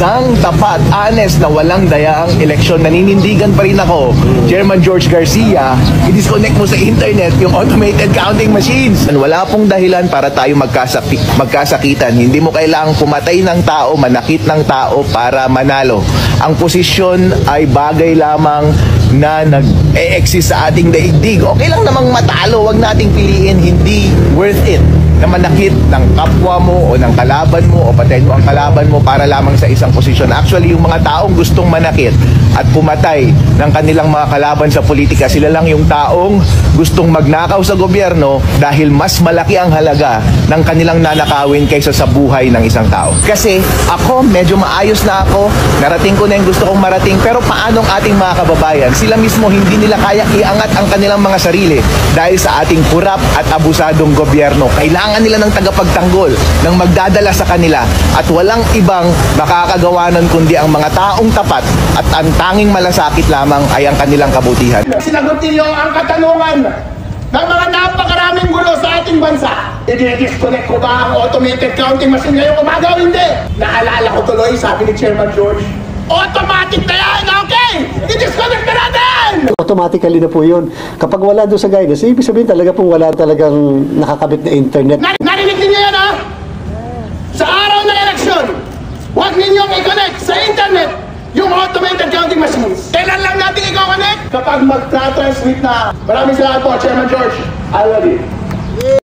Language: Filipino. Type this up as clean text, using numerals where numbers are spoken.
isang tapat, honest na walang dayaang eleksyon. Naninindigan pa rin ako, Chairman George Garcia, i-disconnect mo sa internet yung automated counting machines. Wala pong dahilan para tayo magkasakitan. Hindi mo kailangang pumatay ng tao, manakit ng tao para manalo. Ang posisyon ay bagay lamang na nag-e-exist sa ating daigdig. Okay lang namang matalo, wag nating piliin, hindi worth it na manakit ng kapwa mo o ng kalaban mo o patayin mo ang kalaban mo para lamang sa isang posisyon. Actually, yung mga taong gustong manakit at pumatay ng kanilang mga kalaban sa politika, sila lang yung taong gustong magnakaw sa gobyerno dahil mas malaki ang halaga ng kanilang nanakawin kaysa sa buhay ng isang tao. Kasi ako, medyo maayos na ako, narating ko na yung gusto kong marating, pero paano ang ating mga kababayan? Sila mismo hindi nila kaya iangat ang kanilang mga sarili dahil sa ating kurap at abusadong gobyerno. Kailangan nila ng tagapagtanggol, ng magdadala sa kanila, at walang ibang makakagawa nun kundi ang mga taong tapat, at ang tanging malasakit lamang ay ang kanilang kabutihan. Sinagot niyo ang katanungan ng mga napakaraming gulo sa ating bansa. I-disconnect ko ba ang automated counting machine ngayong umaga o hindi? Naalala ko tuloy, sabi ni Chairman George, automatic na yan, okay? I-disconnect na natin! Automatically na po yun. Kapag wala doon sa guidance, ibig sabihin talaga pong wala talagang nakakabit na internet. Narinig niyo yan, ha? Sa araw ng eleksyon, huwag ninyong i-connect sa internet yung automated counting machines. Kailan lang natin i-connect? Kapag magta-transmit na. Maraming salamat po, Chairman George. I love you.